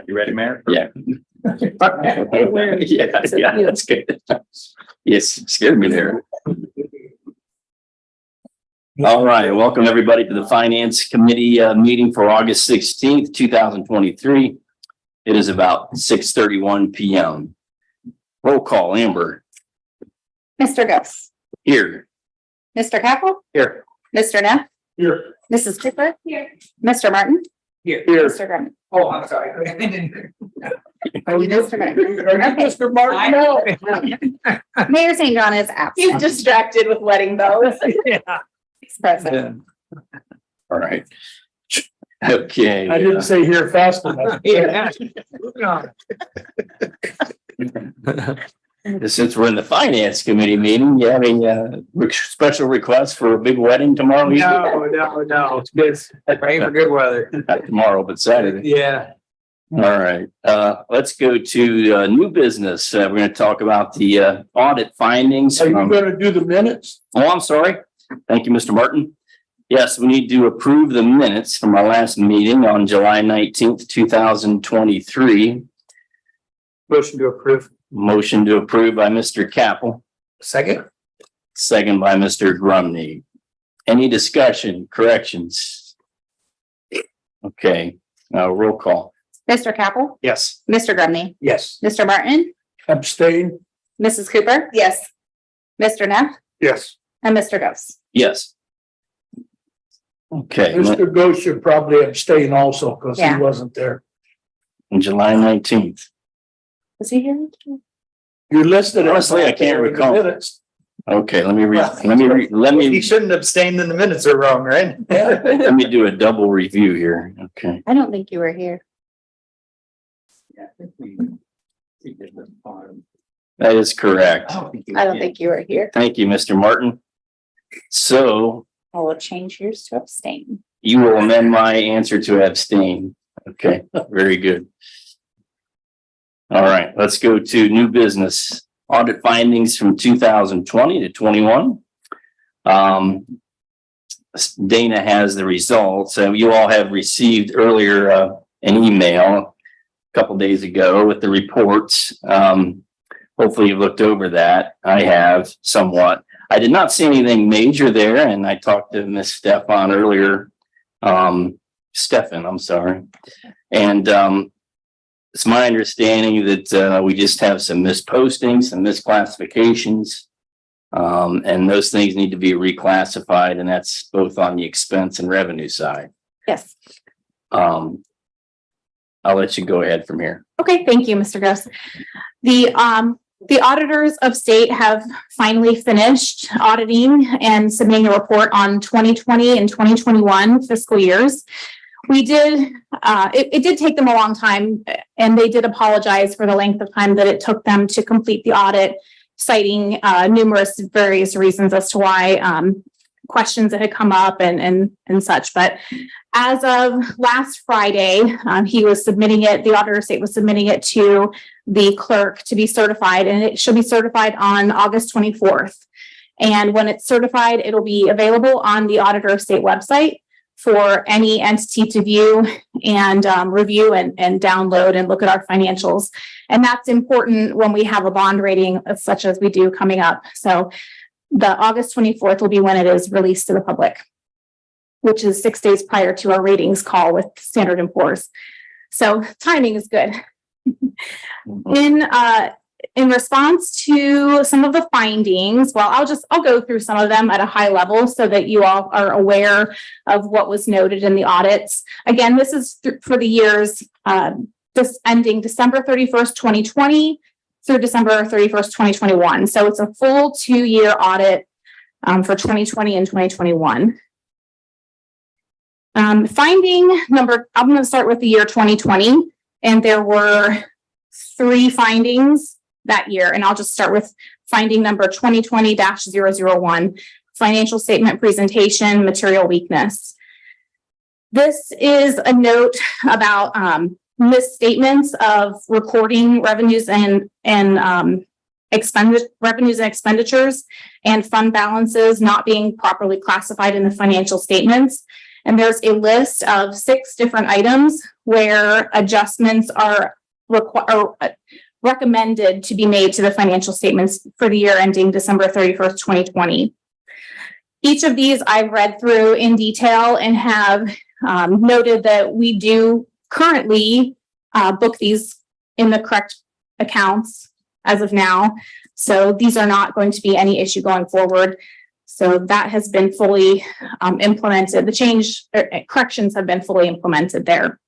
You ready, Mayor? Yeah. Yeah, that's good. Yes, scared me there. All right, welcome everybody to the Finance Committee meeting for August 16th, 2023. It is about 6:31 p.m. Roll call, Amber. Mr. Gus, Here. Mr. Capel, Here. Mr. Neff, Here. Mrs. Cooper, here, Mr. Martin, Here. Mr. Grumman. Oh, I'm sorry. Mr. Grumman. Mr. Martin. No. Mayor St. John is absent. He's distracted with wedding bells. Yeah. He's present. All right. Okay. I didn't say here fast enough. Yeah. Since we're in the Finance Committee meeting, you have a special request for a big wedding tomorrow? No. It's good. Pray for good weather. Not tomorrow, but Saturday. Yeah. All right, let's go to new business. We're going to talk about the audit findings. Are you gonna do the minutes? Oh, I'm sorry. Thank you, Mr. Martin. Yes, we need to approve the minutes from our last meeting on July 19th, 2023. Motion to approve. Motion to approve by Mr. Capel, Second. second by Mr. Grumney. Any discussion, corrections? Okay, roll call. Mr. Capel, Yes. Mr. Grumney, Yes. Mr. Martin, Abstain? Mrs. Cooper, Yes. Mr. Neff, Yes. and Mr. Gus. Yes. Okay, Mr. Ghost should probably abstain also because he Yeah. wasn't there. on July 19th. Was he here? You listed it. Honestly, I can't in the recall. minutes. Okay, let He me shouldn't abstain, then the minutes are wrong, right? let me do a double review here. Okay. I don't think you were here. That is correct. I don't think you were here. Thank you, Mr. Martin. So I will change yours to abstain. you will amend my answer to abstain. Okay, very good. All right, let's go to new business audit findings from 2020 to 21. Dana has the results. So you all have received earlier an email a couple days ago with the reports. Hopefully you've looked over that. I have somewhat. I did not see anything major there, and I talked to Miss Stefan earlier. Stefan, I'm sorry. And it's my understanding that we just have some mispostings, some misclassifications. And those things need to be reclassified, and that's both on the expense and revenue side. Yes. I'll let you go ahead from here. Okay, thank you, Mr. Gus. The auditors of state have finally finished auditing and submitting a report on 2020 and 2021 fiscal years. We did, it did take them a long time, and they did apologize for the length of time that it took them to complete the audit, citing numerous various reasons as to why questions that had come up and such. But as of last Friday, he was submitting it, the auditor of state was submitting it to the clerk to be certified, and it should be certified on August 24th. And when it's certified, it'll be available on the auditor of state website for any entity to view and review and download and look at our financials. And that's important when we have a bond rating such as we do coming up. So the August 24th will be when it is released to the public, which is 6 days prior to our ratings call with Standard & Poor's. So timing is good. In response to some of the findings, well, I'll go through some of them at a high level so that you all are aware of what was noted in the audits. Again, this is for the years this ending December 31st, 2020 through December 31st, 2021. So it's a full 2-year audit for 2020 and 2021. Finding number, I'm going to start with the year 2020, and there were 3 findings that year. And I'll just start with finding number 2020-001, financial statement presentation, material weakness. This is a note about misstatements of recording revenues and expenditures and fund balances not being properly classified in the financial statements. And there's a list of 6 different items where adjustments are recommended to be made to the financial statements for the year ending December 31st, 2020. Each of these I've read through in detail and have noted that we do currently book these in the correct accounts as of now. So these are not going to be any issue going forward. So that has been fully implemented. The corrections have been fully implemented there.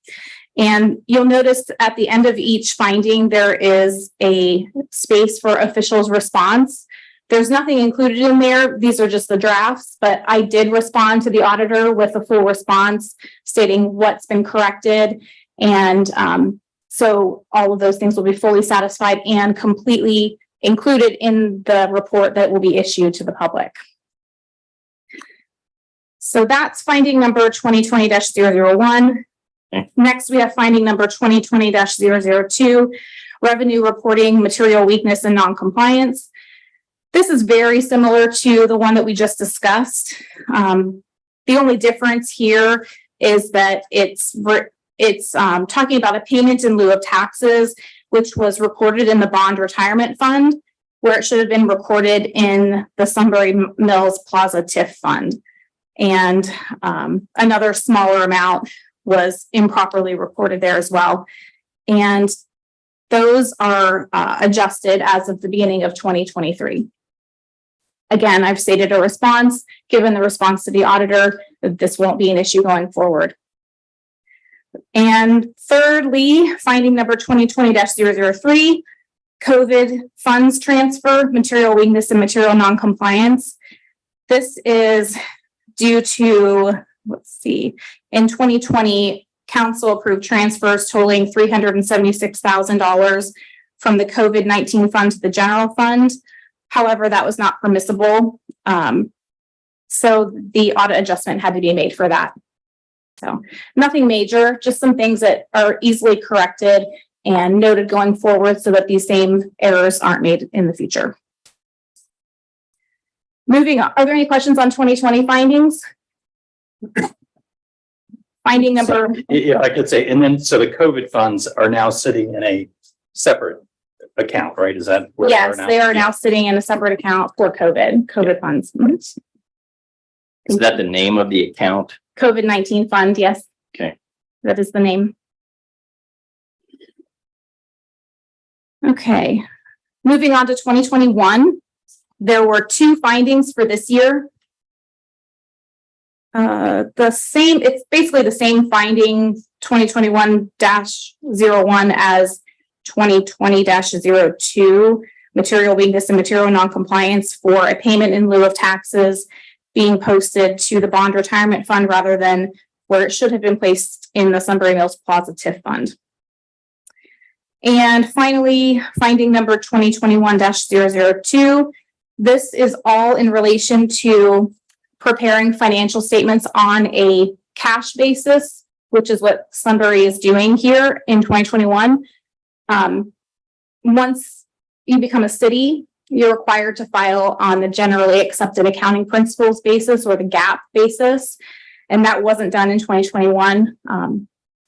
And you'll notice at the end of each finding, there is a space for officials' response. There's nothing included in there. These are just the drafts, but I did respond to the auditor with a full response stating what's been corrected. And so all of those things will be fully satisfied and completely included in the report that will be issued to the public. So that's finding number 2020-001. Okay. Next, we have finding number 2020-002, revenue reporting, material weakness and non-compliance. This is very similar to the one that we just discussed. The only difference here is that it's talking about a payment in lieu of taxes, which was recorded in the bond retirement fund, where it should have been recorded in the Sunbury Mills Plaza TIF fund. And another smaller amount was improperly reported there as well. And those are adjusted as of the beginning of 2023. Again, I've stated a response, given the response to the auditor, that this won't be an issue going forward. And thirdly, finding number 2020-003, COVID funds transfer, material weakness and material non-compliance. This is due to, let's see, in 2020, council approved transfers totaling $376,000 from the COVID-19 fund to the general fund. However, that was not permissible. So the audit adjustment had to be made for that. So nothing major, just some things that are easily corrected and noted going forward so that these same errors aren't made in the future. Moving on, are there any questions on 2020 findings? Finding number. Yeah, I could say, and then, so the COVID funds are now sitting in a separate account, right? Is that where Yes, now? they are now sitting in a separate account for COVID funds. Mhm. Is that the name of the account? COVID-19 fund, yes. Okay. That is the name. Okay, moving on to 2021. There were 2 findings for this year. It's basically the same finding 2021-01 as 2020-02, material weakness and material non-compliance for a payment in lieu of taxes being posted to the bond retirement fund rather than where it should have been placed in the Sunbury Mills Plaza TIF fund. And finally, finding number 2021-002. This is all in relation to preparing financial statements on a cash basis, which is what Sunbury is doing here in 2021. Once you become a city, you're required to file on the generally accepted accounting principles basis or the GAAP basis. And that wasn't done in 2021.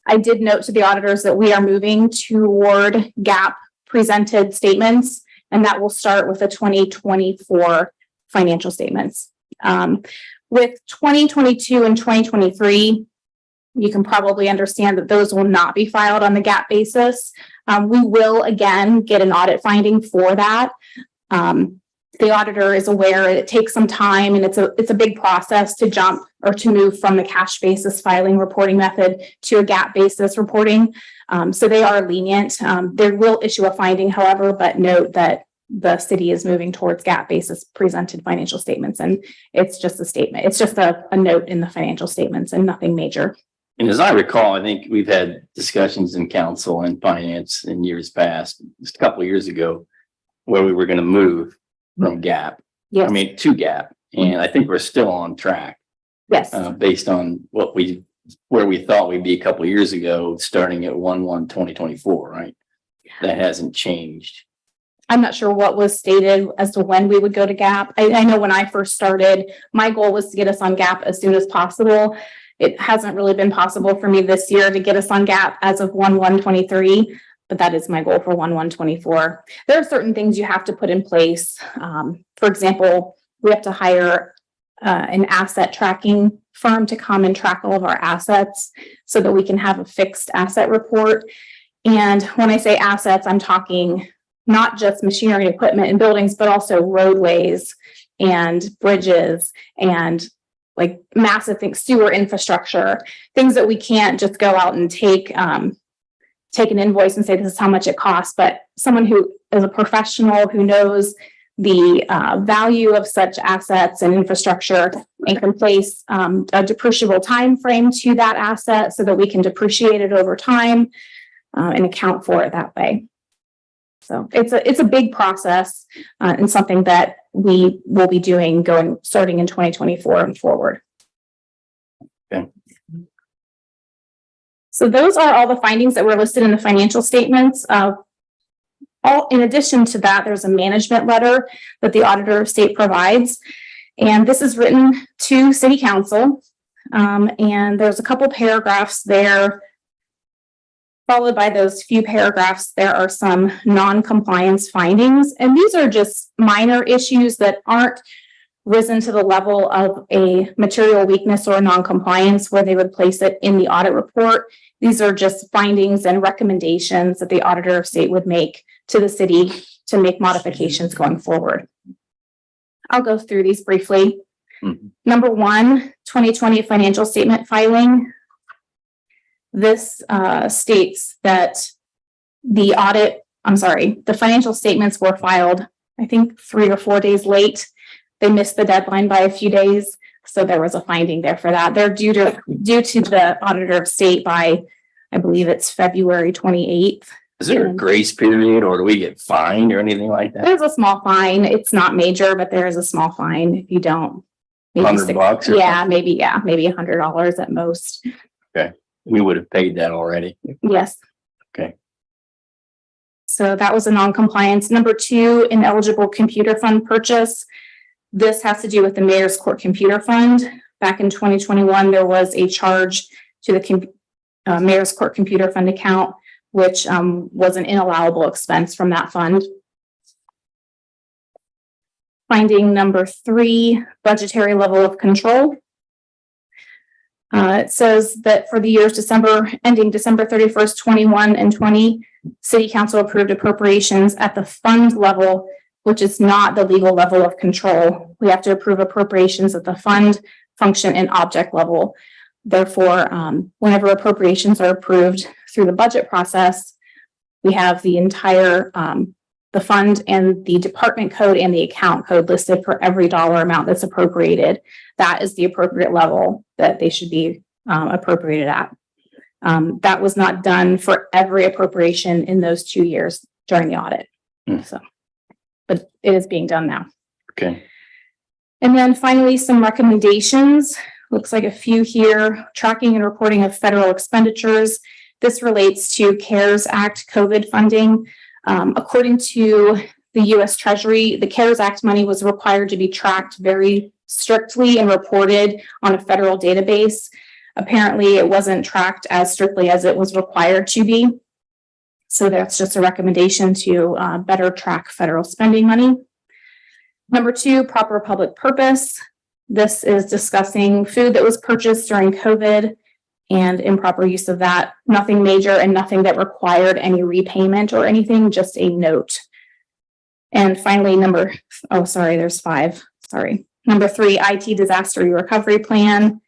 I did note to the auditors that we are moving toward GAAP presented statements, and that will start with the 2024 financial statements. With 2022 and 2023, you can probably understand that those will not be filed on the GAAP basis. We will again get an audit finding for that. The auditor is aware it takes some time and it's a big process to jump or to move from the cash basis filing reporting method to a GAAP basis reporting. So they are lenient. They will issue a finding, however, but note that the city is moving towards GAAP basis presented financial statements, and it's just a statement. It's just a note in the financial statements and nothing major. And as I recall, I think we've had discussions in council and finance in years past, just a couple of years ago, where we were going to move from GAAP, Yes. to GAAP. And I think we're still on track, Yes. based on where we thought we'd be a couple of years ago, starting at 1/1/2024, right? That hasn't changed. I'm not sure what was stated as to when we would go to GAAP. I know when I first started, my goal was to get us on GAAP as soon as possible. It hasn't really been possible for me this year to get us on GAAP as of 1/1/23, but that is my goal for 1/1/24. There are certain things you have to put in place. For example, we have to hire an asset tracking firm to come and track all of our assets so that we can have a fixed asset report. And when I say assets, I'm talking not just machinery, equipment, and buildings, but also roadways and bridges and like massive things, sewer infrastructure, things that we can't just go out and take an invoice and say this is how much it costs, but someone who is a professional who knows the value of such assets and infrastructure and can place a depreciable time frame to that asset so that we can depreciate it over time and account for it that way. So it's a big process and something that we will be doing starting in 2024 and forward. Okay. So those are all the findings that were listed in the financial statements. In addition to that, there's a management letter that the auditor of state provides. And this is written to city council. And there's a couple paragraphs there. Followed by those few paragraphs, there are some non-compliance findings. And these are just minor issues that aren't risen to the level of a material weakness or non-compliance where they would place it in the audit report. These are just findings and recommendations that the auditor of state would make to the city to make modifications going forward. I'll go through these briefly. Number 1, 2020 financial statement filing. This states that the financial statements were filed, I think 3 or 4 days late. They missed the deadline by a few days. So there was a finding there for that. They're due to the auditor of state by, I believe it's February 28th. Is there a grace period or do we get fined or anything like that? There's a small fine. It's not major, but there is a small fine if you don't. Maybe $100 or yeah, maybe $100 at most. Okay. We would have paid that already. Yes. Okay. So that was a non-compliance. Number 2, ineligible computer fund purchase. This has to do with the Mayor's Court Computer Fund. Back in 2021, there was a charge to the Mayor's Court Computer Fund account, which was an inallowable expense from that fund. Finding number 3, budgetary level of control. It says that for the years ending December 31st, 21 and 20, City Council approved appropriations at the fund level, which is not the legal level of control. We have to approve appropriations at the fund, function, and object level. Therefore, whenever appropriations are approved through the budget process, we have the entire the fund and the department code and the account code listed for every dollar amount that's appropriated. That is the appropriate level that they should be appropriated at. That was not done for every appropriation in those 2 years during the audit. So, but it is being done now. Okay. And then finally, some recommendations. Looks like a few here. Tracking and reporting of federal expenditures. This relates to CARES Act COVID funding. According to the U.S. Treasury, the CARES Act money was required to be tracked very strictly and reported on a federal database. Apparently, it wasn't tracked as strictly as it was required to be. So that's just a recommendation to better track federal spending money. Number 2, proper public purpose. This is discussing food that was purchased during COVID and improper use of that. Nothing major and nothing that required any repayment or anything, just a note. And finally, there's 5. Sorry. Number 3, IT disaster recovery plan.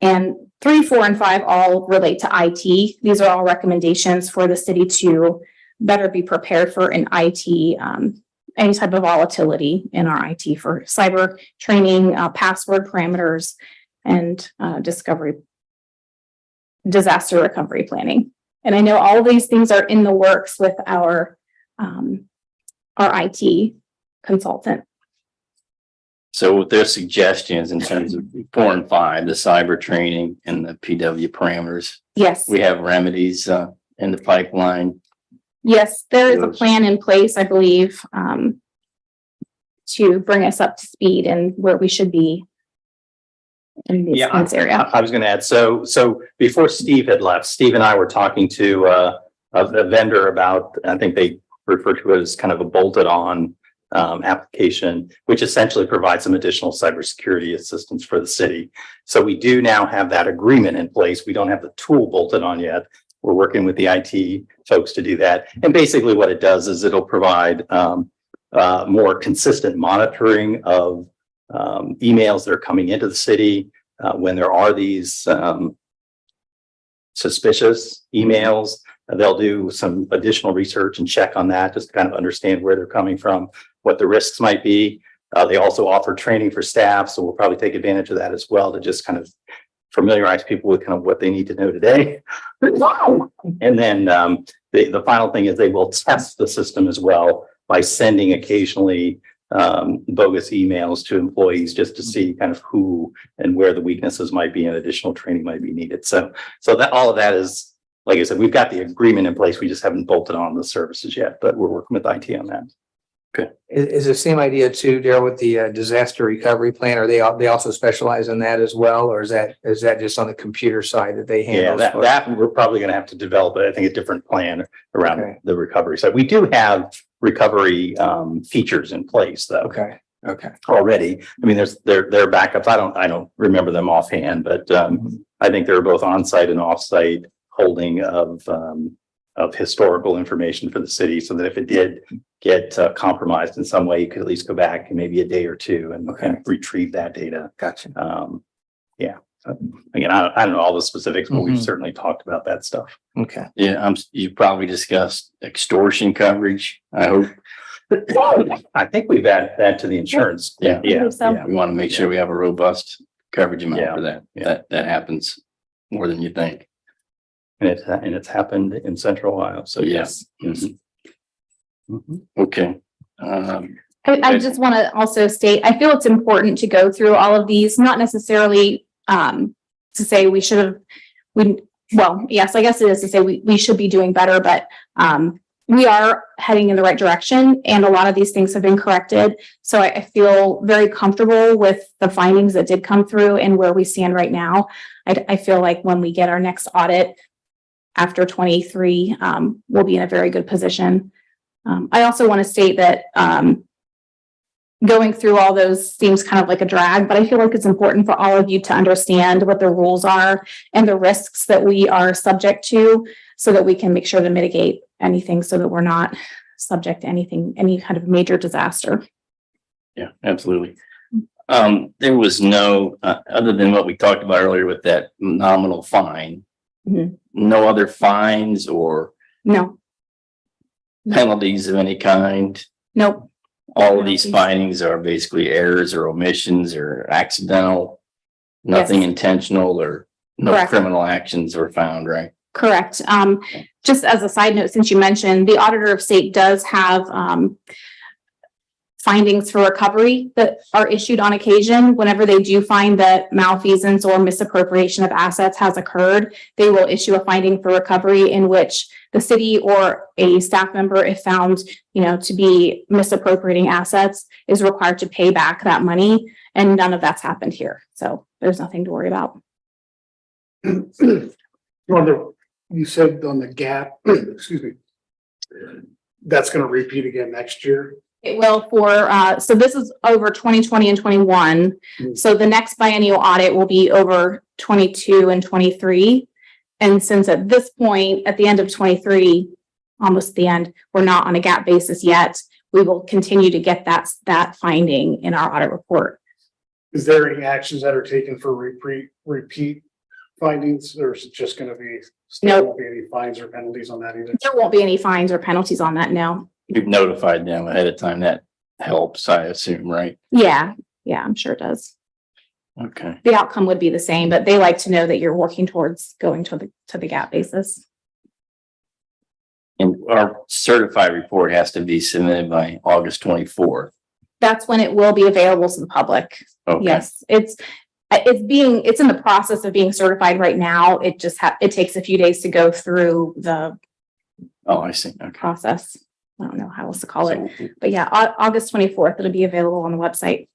And 3, 4, and 5 all relate to IT. These are all recommendations for the city to better be prepared for an IT, any type of volatility in our IT for cyber training, password parameters, and disaster recovery planning. And I know all of these things are in the works with our IT consultant. So with their suggestions in terms of 4 and 5, the cyber training and the PW parameters, Yes. we have remedies in the pipeline. Yes, there is a plan in place, I believe, to bring us up to speed and where we should be in this, Yeah, in this area. I was going to add, so before Steve had left, Steve and I were talking to a vendor about, I think they refer to it as kind of a bolted on application, which essentially provides some additional cybersecurity assistance for the city. So we do now have that agreement in place. We don't have the tool bolted on yet. We're working with the IT folks to do that. And basically what it does is it'll provide more consistent monitoring of emails that are coming into the city when there are these suspicious emails. They'll do some additional research and check on that, just to kind of understand where they're coming from, what the risks might be. They also offer training for staff, so we'll probably take advantage of that as well to just kind of familiarize people with kind of what they need to know today. And then the final thing is they will test the system as well by sending occasionally bogus emails to employees just to see kind of who and where the weaknesses might be and additional training might be needed. So that all of that is, like I said, we've got the agreement in place. We just haven't bolted on the services yet, but we're working with IT on that. Okay. Is the same idea too, Daryl, with the disaster recovery plan? Are they also specialize in that as well? Or is that just on the computer side that they handle? Yeah, that we're probably going to have to develop, I think, a different plan around Okay. the recovery side. We do have recovery features in place though. Okay. Already. I mean, there are backups. I don't remember them offhand, but I think they're both on-site and off-site holding of historical information for the city, so that if it did get compromised in some way, you could at least go back in maybe a day or two and kind of retrieve that data. Gotcha. Yeah. So, again, I don't know all the specifics, but we've certainly talked about that stuff. Okay. Yeah, you probably discussed extortion coverage, I hope. I think we've added that to the insurance. Yeah. I believe so. We want to make sure we have a robust coverage Yeah. amount for that. Yeah. That happens more than you think. And it's happened in Central Ohio. So yes. Mhm. Mhm. Okay. I just want to also state, I feel it's important to go through all of these, not necessarily to say we should have, well, yes, I guess it is to say we should be doing better, but we are heading in the right direction and a lot of these things have been corrected. So I feel very comfortable with the findings that did come through and where we stand right now. I feel like when we get our next audit after 23, we'll be in a very good position. I also want to state that going through all those seems kind of like a drag, but I feel like it's important for all of you to understand what the rules are and the risks that we are subject to so that we can make sure to mitigate anything so that we're not subject to anything, any kind of major disaster. Yeah, absolutely. There was no, other than what we talked about earlier with that nominal fine, Mhm. no other fines or No, penalties of any kind. nope. All of these Penalties. findings are basically errors or omissions or accidental, nothing Yes. intentional or no Correct. criminal actions were found, right? Correct. Just as a side note, since you mentioned, the auditor of state does have findings for recovery that are issued on occasion. Whenever they do find that malfeasance or misappropriation of assets has occurred, they will issue a finding for recovery in which the city or a staff member, if found, to be misappropriating assets, is required to pay back that money. And none of that's happened here. So there's nothing to worry about. You said on the gap, excuse me, that's gonna repeat again next year. It will so this is over 2020 and 21. So the next biennial audit will be over 22 and 23. And since at this point, at the end of 23, almost the end, we're not on a gap basis yet, we will continue to get that finding in our audit report. Is there any actions that are taken for repeat findings, or is it just gonna be? No. Won't be any fines or penalties on that either? There won't be any fines or penalties on that, no. You've notified them ahead of time. That helps, I assume, right? Yeah, I'm sure it does. Okay. The outcome would be the same, but they like to know that you're working towards going to the gap basis. And our certified report has to be submitted by August 24th. That's when it will be available to the public. Okay. Yes, it's in the process of being certified right now. It just it takes a few days to go through the Oh, I see. Okay. process. I don't know how else to call it, So, but yeah, August 24th, it'll be available on the website.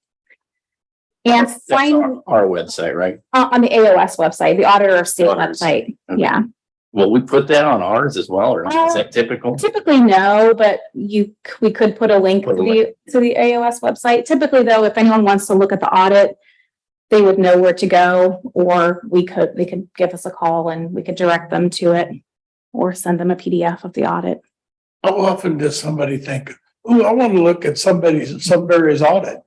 And That's finally, our website, right? on the AOS website, the Auditor of State Auditors. website, Okay. yeah. Will we put that on ours as well, or is that typical? Typically, no, but we could put a link Put a to the AOS website. Typically, though, if anyone wants to look at the audit, they would know where to go, or they could give us a call and we could direct them to it or send them a PDF of the audit. How often does somebody think, oh, I want to look at somebody's audit?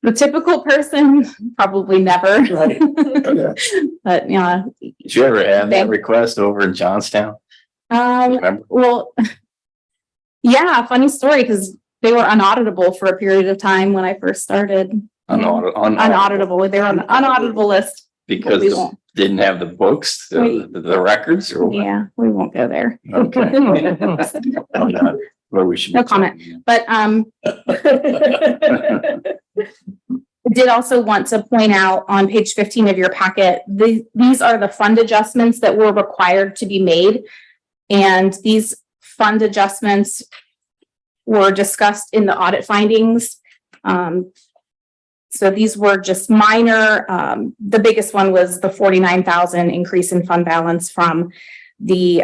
The typical person, probably never. Right. But, yeah, Did you ever have that Thank- request over in Johnstown? Remember? well, yeah, funny story, because they were unauditable for a period of time when I first started. Unauditable, they were on the unauditable list. Because We they won't. didn't have the books, the records or what? Yeah, we won't go there. Okay. Well, we should. No comment. But, I did also want to point out on page 15 of your packet, these are the fund adjustments that were required to be made. And these fund adjustments were discussed in the audit findings. So these were just minor. The biggest one was the 49,000 increase in fund balance from the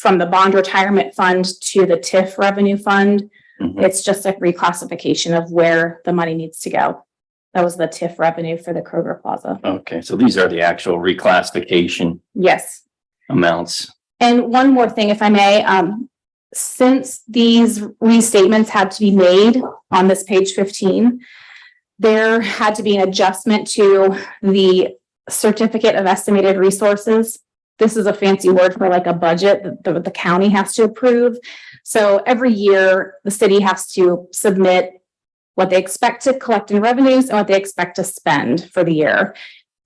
bond retirement fund to the TIF revenue fund. Mhm. It's just a reclassification of where the money needs to go. That was the TIF revenue for the Kroger Plaza. Okay, so these are the actual reclassification Yes. amounts. And one more thing, if I may, since these restatements had to be made on this page 15, there had to be an adjustment to the certificate of estimated resources. This is a fancy word for like a budget that the county has to approve. So every year, the city has to submit what they expect to collect in revenues and what they expect to spend for the year.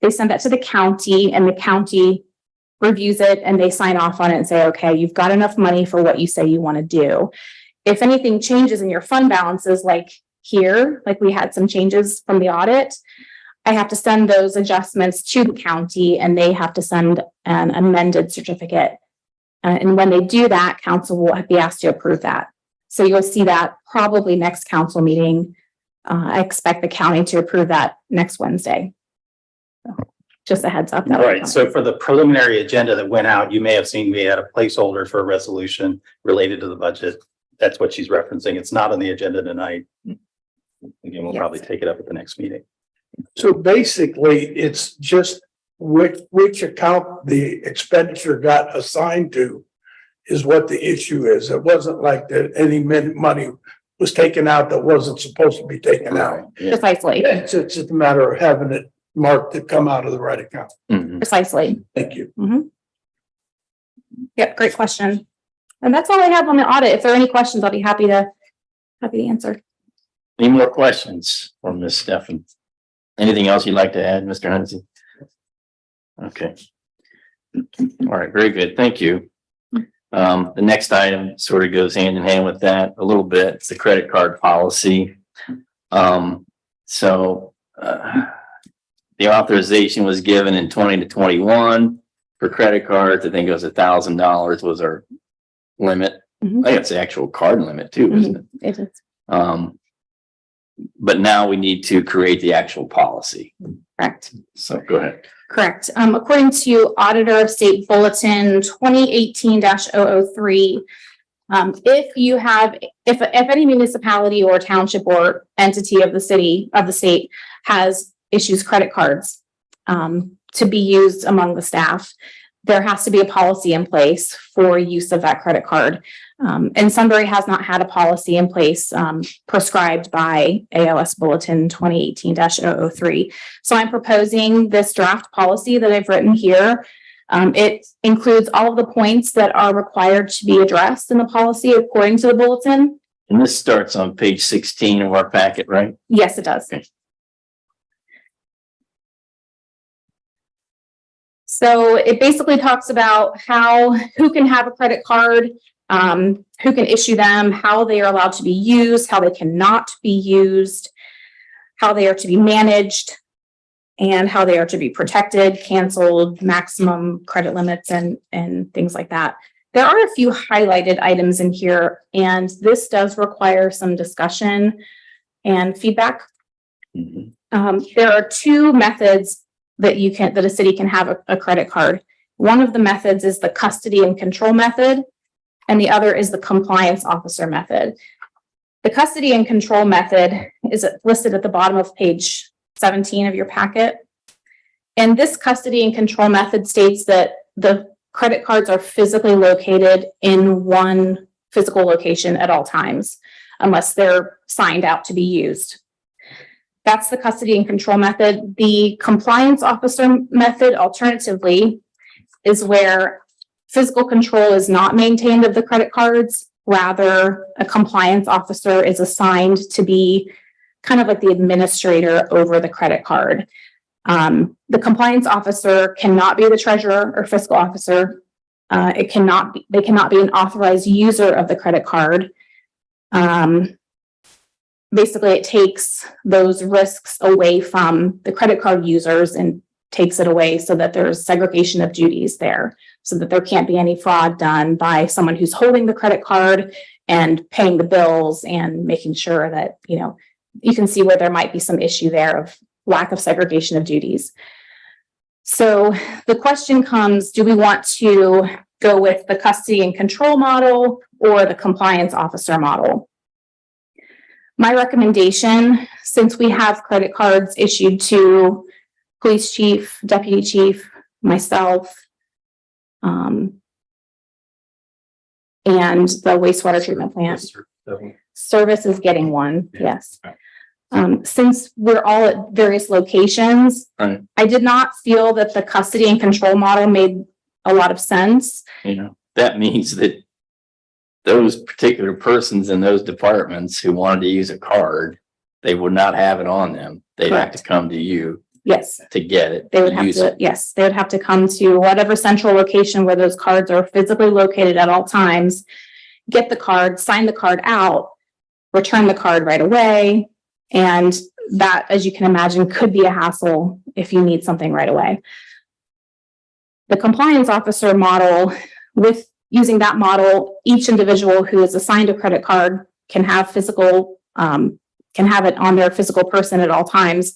They send that to the county, and the county reviews it and they sign off on it and say, okay, you've got enough money for what you say you want to do. If anything changes in your fund balances, like here, like we had some changes from the audit, I have to send those adjustments to the county and they have to send an amended certificate. And when they do that, council will be asked to approve that. So you'll see that probably next council meeting. I expect the county to approve that next Wednesday. So, just a heads up. that will Right, come. so for the preliminary agenda that went out, you may have seen we had a placeholder for a resolution related to the budget. That's what she's referencing. It's not on the agenda tonight. Again, we'll Yes. probably take it up at the next meeting. So basically, it's just which account the expenditure got assigned to is what the issue is. It wasn't like that any money was taken out that wasn't supposed to be taken out. Yeah. Precisely, It's just a matter of having it marked to come out of the right account. Mhm. precisely. Thank you. Yep, great question. And that's all I have on the audit. If there are any questions, I'll be happy to answer. Any more questions for Ms. Steffen? Anything else you'd like to add, Mr. Hennessy? Okay. All right, very good. Thank you. The next item sort of goes hand in hand with that a little bit. It's the credit card policy. The authorization was given in 20 to 21 for credit cards. I think it was $1,000 was our limit. Mhm. I think it's the actual card limit too, isn't it? It is But now we need to create the actual policy. correct. So go ahead. Correct. According to Auditor of State Bulletin 2018-003, if any municipality or township or entity of the state has issues credit cards to be used among the staff, there has to be a policy in place for use of that credit card. And Sunbury has not had a policy in place prescribed by AOS Bulletin 2018-003. So I'm proposing this draft policy that I've written here. It includes all of the points that are required to be addressed in the policy according to the bulletin. And this starts on page 16 of our packet, right? Yes, it does. Okay. So it basically talks about who can have a credit card, who can issue them, how they are allowed to be used, how they cannot be used, how they are to be managed, and how they are to be protected, canceled, maximum credit limits, and things like that. There are a few highlighted items in here, and this does require some discussion and feedback. Mhm. There are two methods that a city can have a credit card. One of the methods is the custody and control method, and the other is the compliance officer method. The custody and control method is listed at the bottom of page 17 of your packet. And this custody and control method states that the credit cards are physically located in one physical location at all times, unless they're signed out to be used. That's the custody and control method. The compliance officer method, alternatively, is where physical control is not maintained of the credit cards. Rather, a compliance officer is assigned to be kind of like the administrator over the credit card. The compliance officer cannot be the treasurer or fiscal officer. They cannot be an authorized user of the credit card. Basically, it takes those risks away from the credit card users and takes it away so that there's segregation of duties there, so that there can't be any fraud done by someone who's holding the credit card and paying the bills and making sure that, you can see where there might be some issue there of lack of segregation of duties. So the question comes, do we want to go with the custody and control model or the compliance officer model? My recommendation, since we have credit cards issued to police chief, deputy chief, myself, and the wastewater treatment plant. Service is getting one, yes. Since we're all at various locations, Right. I did not feel that the custody and control model made a lot of sense. That means that those particular persons in those departments who wanted to use a card, they would not have it on them. They'd have to Correct. come to you Yes, to get it. they would have use to, it. yes, they would have to come to whatever central location where those cards are physically located at all times, get the card, sign the card out, return the card right away. And that, as you can imagine, could be a hassle if you need something right away. The compliance officer model, with using that model, each individual who is assigned a credit card can have it on their physical person at all times.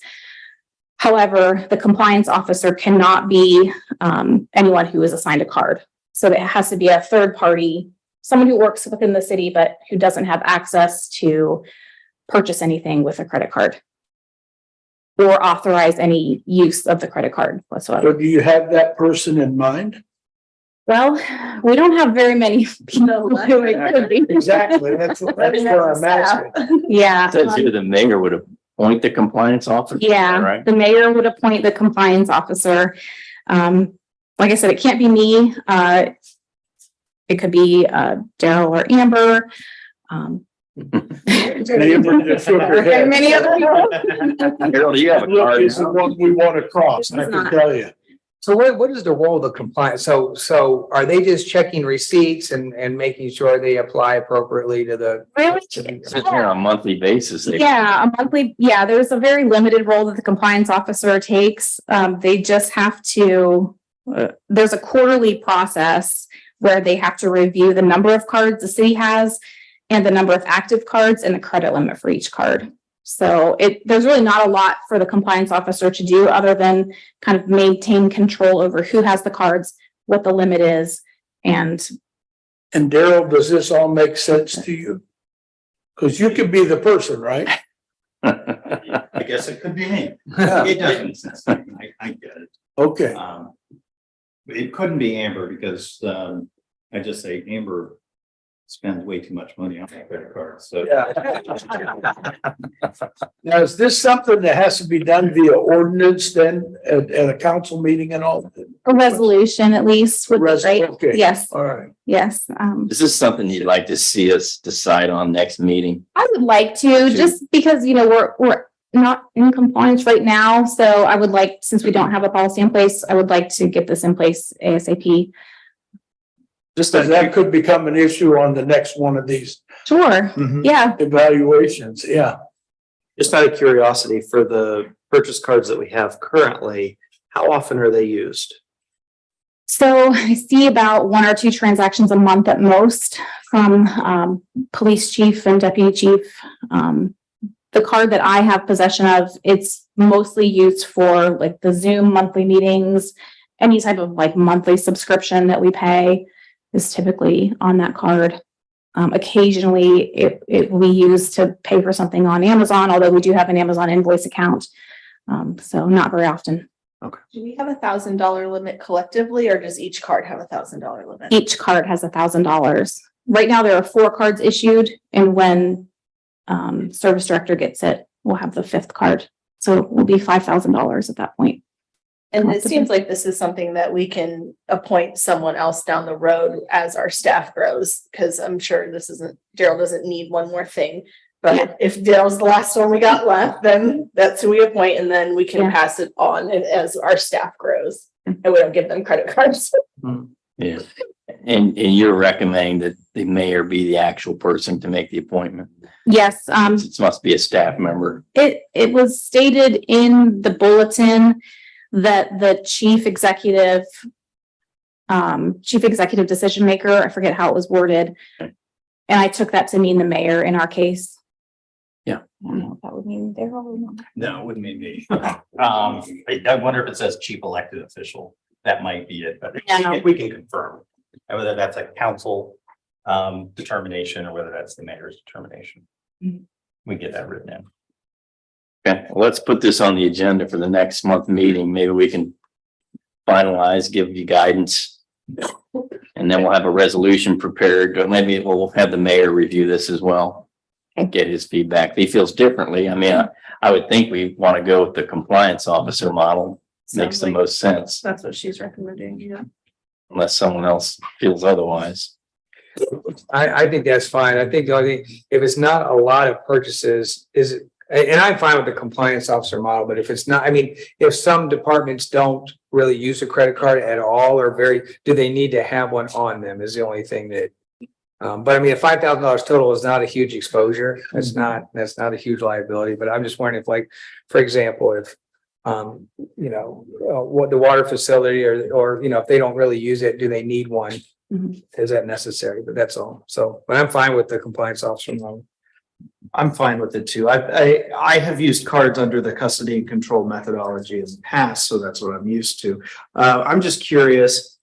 However, the compliance officer cannot be anyone who is assigned a card. So it has to be a third party, someone who works within the city, but who doesn't have access to purchase anything with a credit card or authorize any use of the credit card whatsoever. So do you have that person in mind? Well, we don't have very many people who it could be. Exactly, that's what I'm asking. Yeah. Says here the mayor would appoint the compliance officer. Yeah, Right. the mayor would appoint the compliance officer. Like I said, it can't be me. It could be Daryl or Amber. Amber just shook her head. And many other people. Harold, do you have a Look, card is the now? one we want to cross, I It's can not. tell you. So what is the role of the compliance? So are they just checking receipts and making sure they apply appropriately to the? Really? Sitting here on a monthly basis. Yeah, a monthly, there's a very limited role that the compliance officer takes. They just have to, there's a quarterly process where they have to review the number of cards the city has and the number of active cards and the credit limit for each card. So there's really not a lot for the compliance officer to do other than kind of maintain control over who has the cards, what the limit is, and And Daryl, does this all make sense to you? Because you could be the person, right? I guess it could be me. Yeah. It does make sense. I get it. Okay, It couldn't be Amber because, I just say Amber spends way too much money on that credit card, so. now is this something that has to be done via ordinance then at a council meeting and all? a resolution at least would be great. Okay. Yes, All right, yes. Is this something you'd like to see us decide on next meeting? I would like to, just because, we're not in compliance right now. So I would like, since we don't have a policy in place, I would like to get this in place ASAP. just as that could become an issue on the next one of these Sure. Yeah. evaluations, yeah. Just out of curiosity, for the purchase cards that we have currently, how often are they used? So I see about 1 or 2 transactions a month at most from police chief and deputy chief. The card that I have possession of, it's mostly used for like the Zoom monthly meetings. Any type of like monthly subscription that we pay is typically on that card. Occasionally it we use to pay for something on Amazon, although we do have an Amazon invoice account. So not very often. Do we have $1,000 limit collectively, or does each card have $1,000 limit? Each card has $1,000. Right now, there are 4 cards issued, and when service director gets it, we'll have the 5th card. So it will be $5,000 at that point. And it seems like this is something that we can appoint someone else down the road as our staff grows, because I'm sure Daryl doesn't need one more thing. But if Daryl's the last one we got left, then that's who we appoint, and then we can pass it on as our staff grows. And we don't give them credit cards. Yeah. And you're recommending that the mayor be the actual person to make the appointment? Yes, It must be a staff member. it was stated in the bulletin that the chief executive decision maker, I forget how it was worded. Okay. And I took that to mean the mayor in our case. Yeah. I don't know if that would mean Daryl or not. No, it wouldn't mean me. I wonder if it says chief elected official. That might be it, but Yeah. we can confirm whether that's a council determination or whether that's the mayor's determination. Mhm. We get that written in. Okay, well, let's put this on the agenda for the next month meeting. Maybe we can finalize, give you guidance. And then we'll have a resolution prepared. Maybe we'll have the mayor review this as well. And get his feedback. If he feels differently, I mean, I would think we want to go with the compliance officer model. Makes the most sense, That's what she's recommending, yeah. unless someone else feels otherwise. I think that's fine. I think the only thing, if it's not a lot of purchases, and I'm fine with the compliance officer model, but if it's not, I mean, if some departments don't really use a credit card at all or do they need to have one on them is the only thing that. But I mean, $5,000 total is not a huge exposure. That's not a huge liability, but I'm just wondering if, like, for example, if what the water facility or if they don't really use it, do they need one? Mhm. Is that necessary? But that's all. So, but I'm fine with the compliance officer model. I'm fine with it too. I have used cards under the custody and control methodology in the past, so that's what I'm used to. I'm just curious,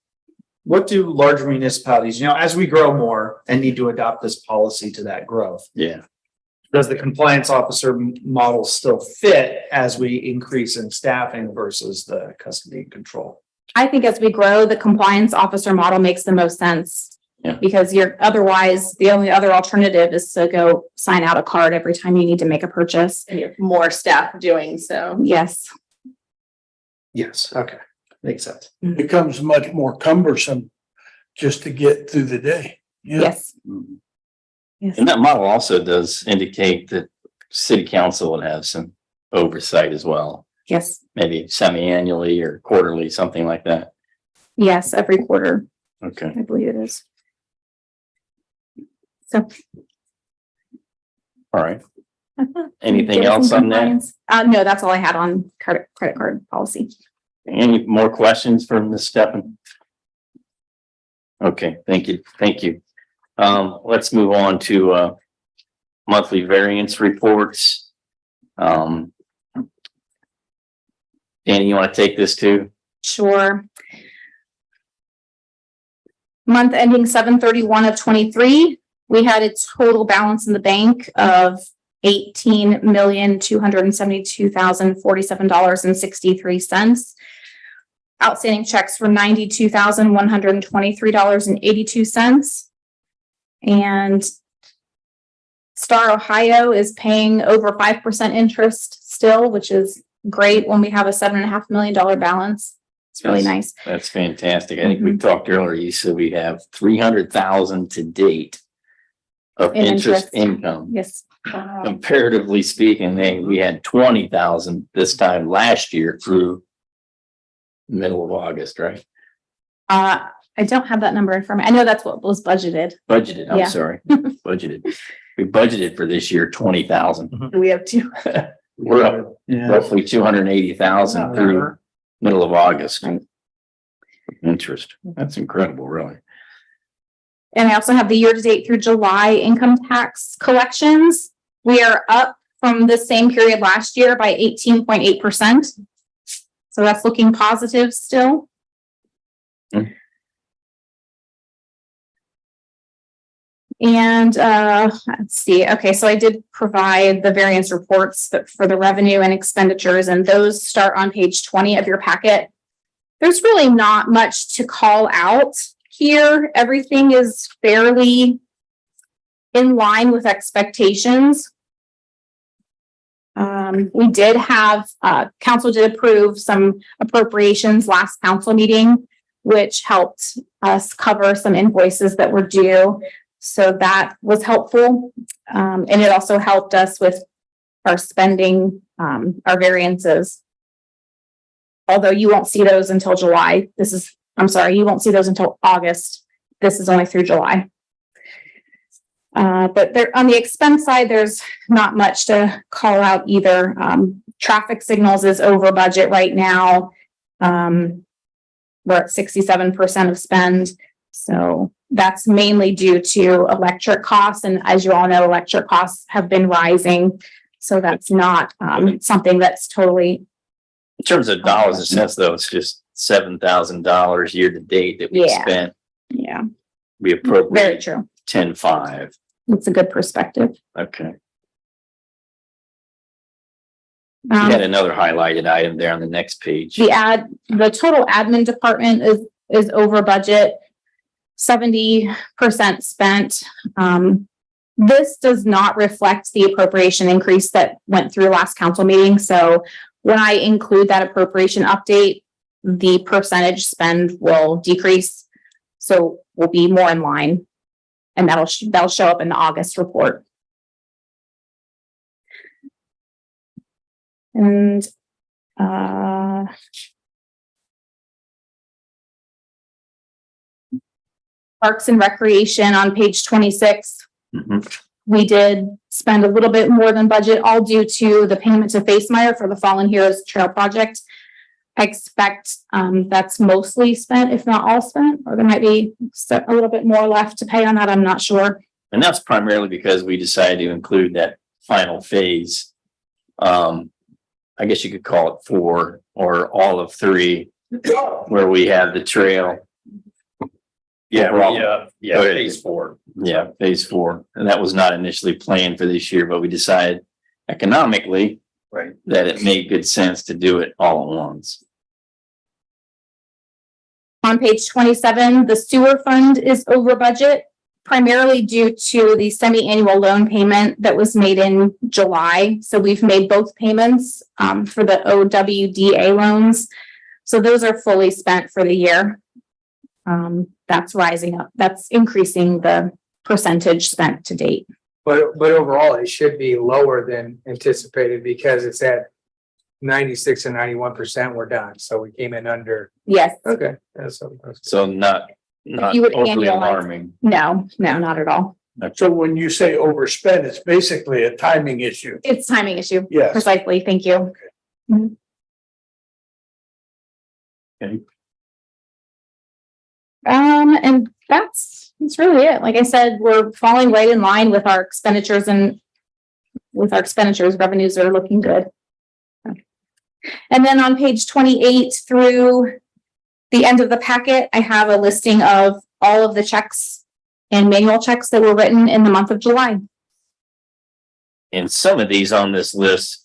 what do large municipalities, as we grow more and need to adopt this policy to that growth? Yeah. Does the compliance officer model still fit as we increase in staffing versus the custody and control? I think as we grow, the compliance officer model makes the most sense. Yeah. Because otherwise, the only other alternative is to go sign out a card every time you need to make a purchase. And you have more staff doing so. Yes. Yes, okay, makes sense. Becomes much more cumbersome just to get through the day. Yeah. Yes. Yes. And that model also does indicate that city council would have some oversight as well, Yes. maybe semi-annually or quarterly, something like that. Yes. Every quarter, Okay. I believe it is. So. All right. Anything else on that? No, that's all I had on credit card policy. Any more questions from Ms. Steppen? Okay, thank you. Thank you. Let's move on to monthly variance reports. Danny, you want to take this too? Sure. Month ending 7/31 of 23, we had a total balance in the bank of $18,272,047.63. Outstanding checks were $92,123.82. And Star Ohio is paying over 5% interest still, which is great when we have a $7.5 million balance. It's really nice. That's fantastic. I think we talked earlier, you said we have 300,000 to date of In interest interest. income. Yes. Comparatively speaking, we had 20,000 this time last year through middle of August, right? I don't have that number in front of me. I know that's what was budgeted. Budgeted, I'm Yeah. sorry, budgeted. We budgeted for this year 20,000. And we have two. We're up roughly 280,000 through middle of August. Right. Interest. That's incredible, really. And I also have the year-to-date through July income tax collections. We are up from the same period last year by 18.8%. So that's looking positive still. Mm. And let's see. Okay, so I did provide the variance reports for the revenue and expenditures, and those start on page 20 of your packet. There's really not much to call out here. Everything is fairly in line with expectations. We did have, council did approve some appropriations last council meeting, which helped us cover some invoices that were due. So that was helpful. And it also helped us with our spending, our variances. Although you won't see those until July. You won't see those until August. This is only through July. But there, on the expense side, there's not much to call out either. Traffic signals is over budget right now. We're at 67% of spend. So that's mainly due to electric costs. And as you all know, electric costs have been rising. So that's not something that's totally. In terms of dollars and cents, though, it's just $7,000 year to date that we Yeah. spent. Yeah, We very appropriate true. 10.5. It's a good perspective. Okay. You had Um, another highlighted item there on the next page. the total admin department is over budget, 70% spent. This does not reflect the appropriation increase that went through last council meeting. So when I include that appropriation update, the percentage spend will decrease. So we'll be more in line. And that'll show up in the August report. And Parks and Recreation on page 26. Mhm. We did spend a little bit more than budget, all due to the payment to Facemeyer for the Fallen Heroes Trail Project. I expect that's mostly spent, if not all spent, or there might be a little bit more left to pay on that. I'm not sure. And that's primarily because we decided to include that final phase. I guess you could call it 4 or all of 3, where we have the trail. Overall. phase 4. Yeah, phase 4. And that was not initially planned for this year, but we decided economically Right. that it made good sense to do it all at once. On page 27, the sewer fund is over budget, primarily due to the semi-annual loan payment that was made in July. So we've made both payments for the OWDA loans. So those are fully spent for the year. That's rising up. That's increasing the percentage spent to date. But overall, it should be lower than anticipated because it's at 96 and 91% we're done. So we came in under. Yes, Okay. So not you would overly annualize- alarming. no, not at all. So when you say overspend, it's basically a timing issue. It's timing issue. Yes. Precisely. Thank you. Okay. And that's really it. Like I said, we're falling right in line with our expenditures, and with our expenditures, revenues are looking good. And then on page 28 through the end of the packet, I have a listing of all of the checks and manual checks that were written in the month of July. And some of these on this list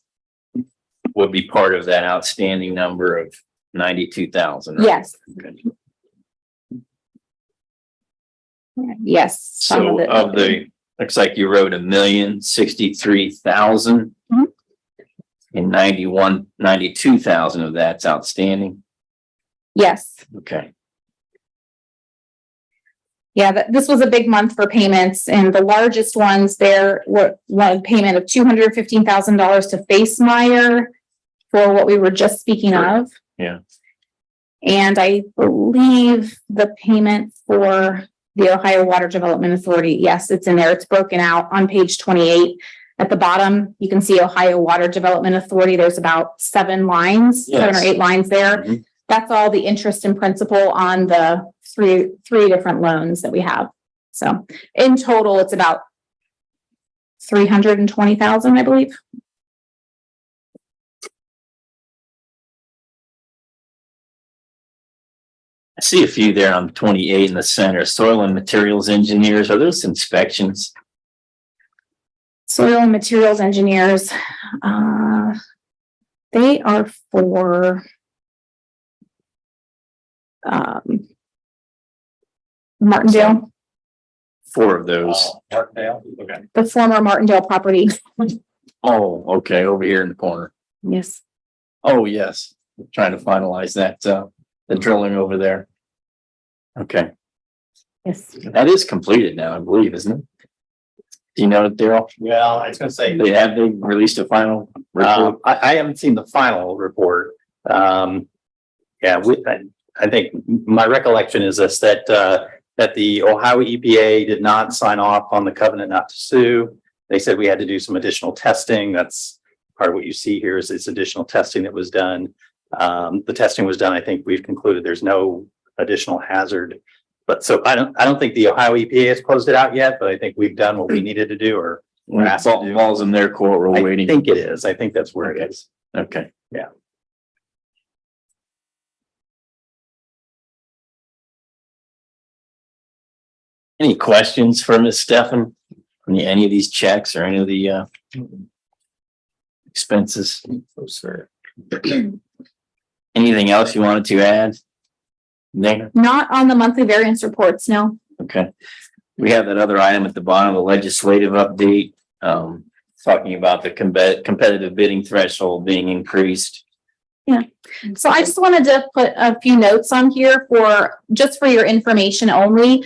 would be part of that outstanding number of 92,000. right? Yes. Okay. Yes. some So it. of the, looks like you wrote 1,063,000. Mhm. And 92,000 of that's outstanding. Yes. Okay. Yeah, this was a big month for payments, and the largest ones there were one payment of $215,000 to Facemeyer for what we were just speaking of. Yeah. And I believe the payment for the Ohio Water Development Authority, yes, it's in there. It's broken out on page 28. At the bottom, you can see Ohio Water Development Authority. There's about 7 lines, 7 or Yes. 8 lines there. Mhm. That's all the interest and principal on the three different loans that we have. So in total, it's about 320,000, I believe. I see a few there on 28 in the center, soil and materials engineers. Are those inspections? Soil and materials engineers, they are for Martindale, 4 of those. Okay. the former Martindale property. Oh, okay, over here in the corner. Yes. Oh, yes. Trying to finalize that, the drilling over there. Okay, Yes. that is completed now, I believe, isn't it? Do you know, Daryl? Well, I was gonna say, They released a final report? I haven't seen the final report. Yeah, I think my recollection is this, that the Ohio EPA did not sign off on the covenant not to sue. They said we had to do some additional testing. That's part of what you see here is this additional testing that was done. The testing was done. I think we've concluded there's no additional hazard. But so I don't think the Ohio EPA has closed it out yet, but I think we've done what we needed to do or Balls in their court, we're I waiting. think it is. I think that's where it is. Okay. Yeah. Any questions for Ms. Stefan? Any of these checks or any of the expenses? Oh, sir. Anything else you wanted to add? There, Not on the monthly variance reports, no. okay. We have that other item at the bottom, the legislative update, talking about the competitive bidding threshold being increased. So I just wanted to put a few notes on here just for your information only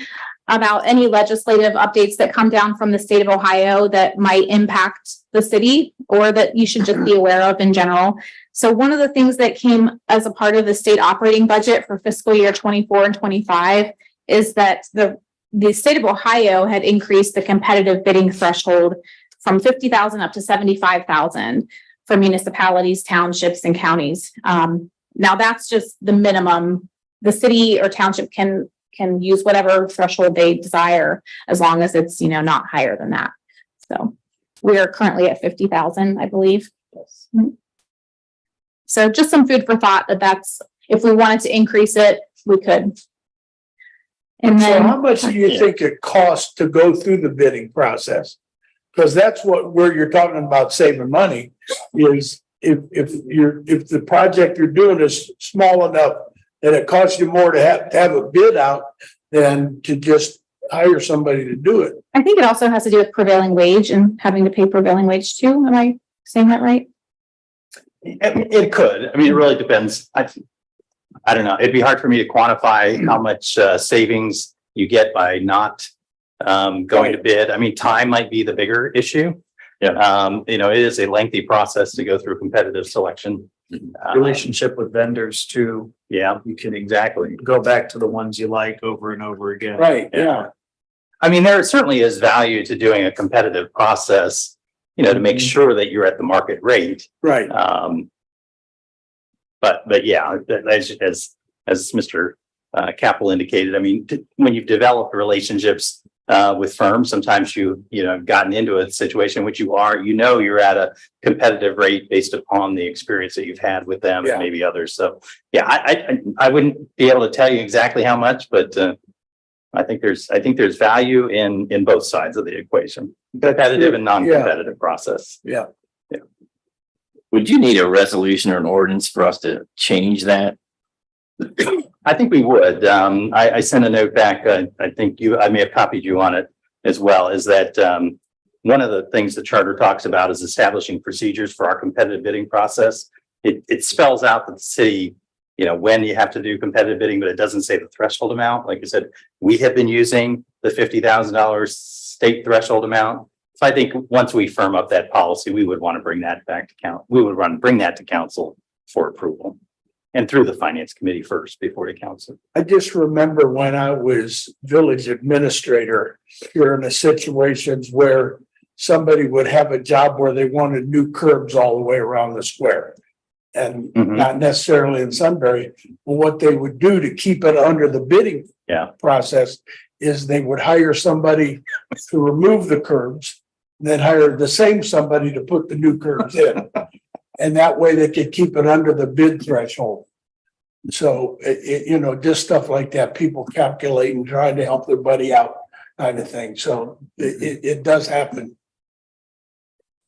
about any legislative updates that come down from the state of Ohio that might impact the city or that you should just be aware of in general. So one of the things that came as a part of the state operating budget for fiscal year 24 and 25 is that the state of Ohio had increased the competitive bidding threshold from 50,000 up to 75,000 for municipalities, townships, and counties. Now that's just the minimum. The city or township can use whatever threshold they desire as long as it's, not higher than that. So we are currently at 50,000, I believe. So just some food for thought that's, if we wanted to increase it, we could. And So then, how much do you think it costs to go through the bidding process? Because that's where you're talking about saving money is if the project you're doing is small enough that it costs you more to have a bid out than to just hire somebody to do it. I think it also has to do with prevailing wage and having to pay prevailing wage too. Am I saying that right? It could. I mean, it really depends. I don't know. It'd be hard for me to quantify how much savings you get by not going to bid. I mean, time might be the bigger issue. Yeah. It is a lengthy process to go through competitive selection. Relationship with vendors too. Yeah. You can exactly go back to the ones you like over and over again. Right, yeah. I mean, there certainly is value to doing a competitive process, to make sure that you're at the market rate. Right. But yeah, as Mr. Capel indicated, I mean, when you've developed relationships with firms, sometimes you've gotten into a situation in which you're at a competitive rate based upon the experience that you've had with them and maybe others. So yeah, I wouldn't be able to tell you exactly how much, but I think there's value in both sides of the equation, competitive and non-competitive process. Yeah. Would you need a resolution or an ordinance for us to change that? I think we would. I sent a note back. I may have copied you on it as well, is that one of the things the charter talks about is establishing procedures for our competitive bidding process. It spells out that the city, when you have to do competitive bidding, but it doesn't say the threshold amount. Like I said, we have been using the $50,000 state threshold amount. So I think once we firm up that policy, we would want to bring that back to council. We would bring that to council for approval and through the finance committee first before the council. I just remember when I was village administrator, you're in the situations where somebody would have a job where they wanted new curbs all the way around the square. And not necessarily in Sunbury, but what they would do to keep it under the bidding process is they would hire somebody to remove the curbs, then hire the same somebody to put the new curbs in. And that way they could keep it under the bid threshold. So just stuff like that, people calculate and try to help their buddy out kind of thing. So it does happen.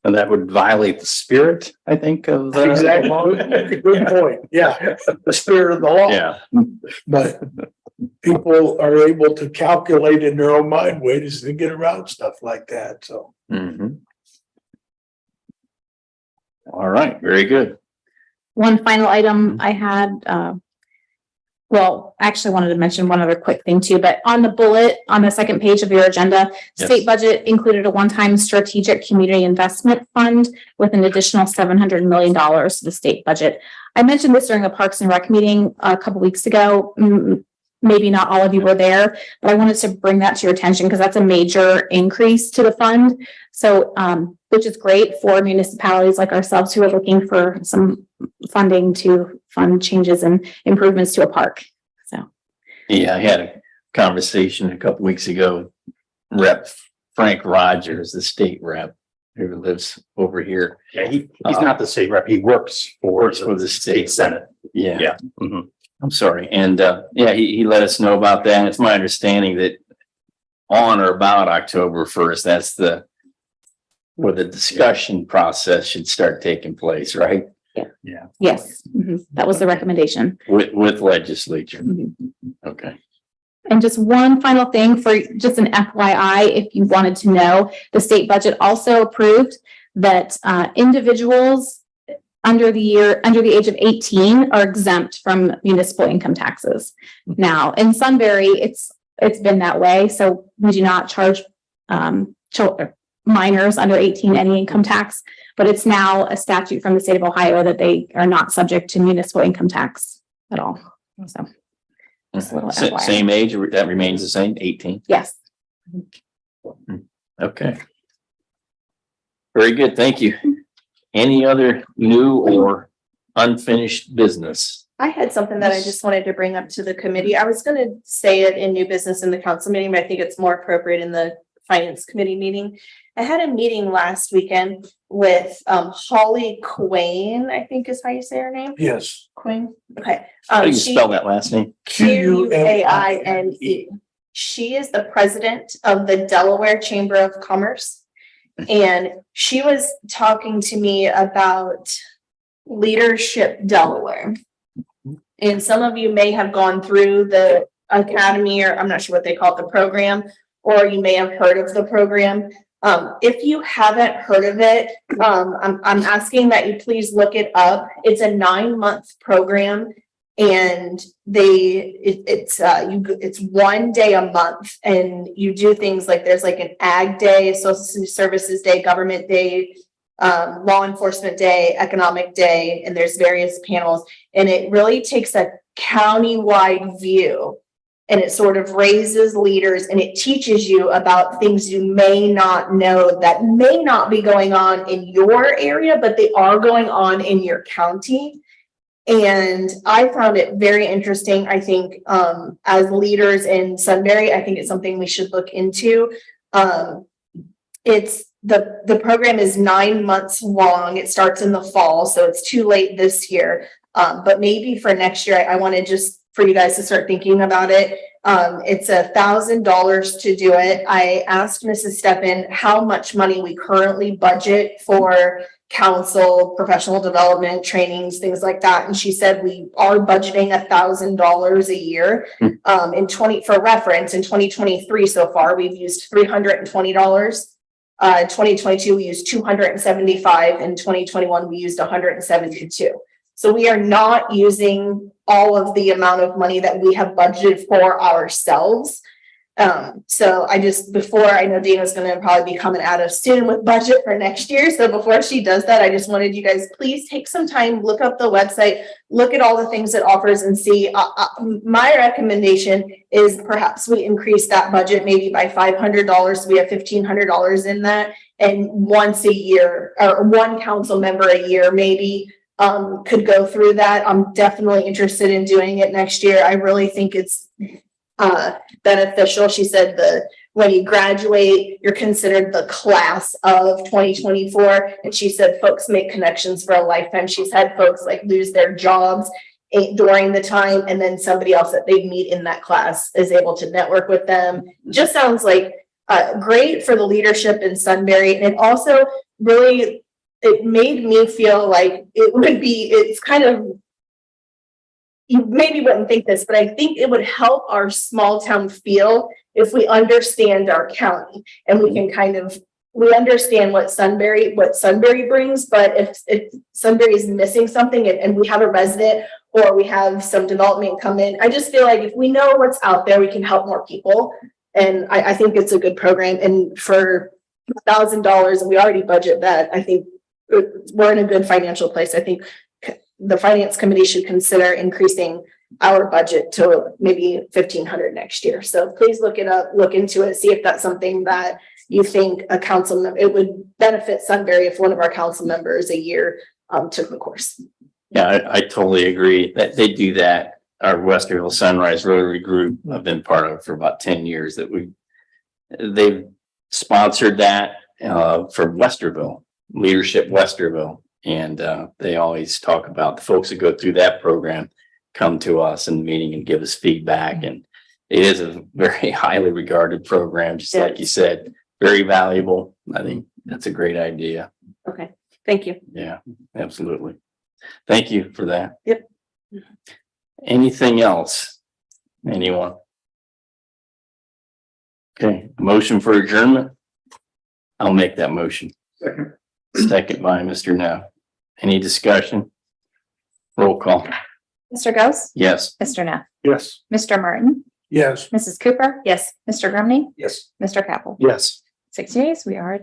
And that would violate the spirit, I think, of the. Exactly. Good point. Yeah, the spirit of the law. Yeah. But people are able to calculate in their own mind ways to get around stuff like that. So. Mhm. All right, very good. One final item I had, well, I actually wanted to mention one other quick thing too, but on the bullet, on the second page of your agenda, Yes. state budget included a one-time strategic community investment fund with an additional $700 million to the state budget. I mentioned this during the Parks and Rec meeting a couple weeks ago. Maybe not all of you were there, but I wanted to bring that to your attention because that's a major increase to the fund. So, which is great for municipalities like ourselves who are looking for some funding to fund changes and improvements to a park. So, Yeah, I had a conversation a couple weeks ago. Rep Frank Rogers, the state rep who lives over here. Yeah, he's not the state rep. He works for the state senate. Yeah. Yeah. Mhm. I'm sorry. And yeah, he let us know about that. And it's my understanding that on or about October 1st, that's where the discussion process should start taking place, right? yes, that was the recommendation. With legislature. Mhm. Okay. And just one final thing for just an FYI, if you wanted to know, the state budget also approved that individuals under the age of 18 are exempt from municipal income taxes. Now, in Sunbury, it's been that way. So we do not charge minors under 18 any income tax, but it's now a statute from the state of Ohio that they are not subject to municipal income tax at all. So, just a little FYI. Same age, that remains the same, 18. Yes. Okay. Very good. Thank you. Any other new or unfinished business? I had something that I just wanted to bring up to the committee. I was gonna say it in new business in the council meeting, but I think it's more appropriate in the finance committee meeting. I had a meeting last weekend with Holly Quain, I think is how you say her name. Yes. Quain, okay. How do you spell that last name? Quaine. She is the president of the Delaware Chamber of Commerce. And she was talking to me about Leadership Delaware. And some of you may have gone through the academy, or I'm not sure what they call it, the program, or you may have heard of the program. If you haven't heard of it, I'm asking that you please look it up. It's a 9-month program, and it's 1 day a month, and you do things like there's like an ag day, social services day, government day, law enforcement day, economic day, and there's various panels, and it really takes a county-wide view. And it sort of raises leaders, and it teaches you about things you may not know that may not be going on in your area, but they are going on in your county. And I found it very interesting. I think as leaders in Sunbury, I think it's something we should look into. It's the program is 9 months long. It starts in the fall, so it's too late this year. But maybe for next year, I want to just for you guys to start thinking about it. It's $1,000 to do it. I asked Mrs. Steppen how much money we currently budget for council, professional development, trainings, things like that. And she said we are budgeting $1,000 a year. For reference, in 2023 so far, we've used $320. 2022, we used $275. In 2021, we used $172. So we are not using all of the amount of money that we have budgeted for ourselves. So I know Dana's going to probably be coming at us soon with budget for next year. So before she does that, I just wanted you guys, please take some time, look up the website, look at all the things it offers and see. My recommendation is perhaps we increase that budget maybe by $500. We have $1,500 in that. And once a year, or one council member a year, maybe could go through that. I'm definitely interested in doing it next year. I really think it's beneficial. She said when you graduate, you're considered the class of 2024. And she said folks make connections for a lifetime. She's had folks like lose their jobs during the time, and then somebody else that they meet in that class is able to network with them. Just sounds like great for the leadership in Sunbury. And it also really, it made me feel like it's kind of, you maybe wouldn't think this, but I think it would help our small town feel if we understand our county and we can we understand what Sunbury brings, but if Sunbury is missing something and we have a resident or we have some development come in, I just feel like if we know what's out there, we can help more people. And I think it's a good program. And for $1,000, and we already budget that, I think we're in a good financial place. I think the finance committee should consider increasing our budget to maybe 1,500 next year. So please look into it, see if that's something that you think it would benefit Sunbury if one of our council members a year took the course. Yeah, I totally agree that they do that. Our Westerville Sunrise Rotary Group, I've been part of for about 10 years they've sponsored that for Westerville, Leadership Westerville. And they always talk about the folks that go through that program come to us in the meeting and give us feedback. And it is a very highly regarded program, just like you said, very valuable. I think that's a great idea. Okay, thank you. Yeah, absolutely. Thank you for that. Yep. Anything else? Anyone? Okay, motion for adjournment. I'll make that motion. Second. Second by Mr. Neff. Any discussion? Roll call. Mr. Ghost, Yes. Mr. Neff, Yes. Mr. Martin, Yes. Mrs. Cooper. Yes. Mr. Grumney, Yes. Mr. Capel. Yes. 6 yeas, we are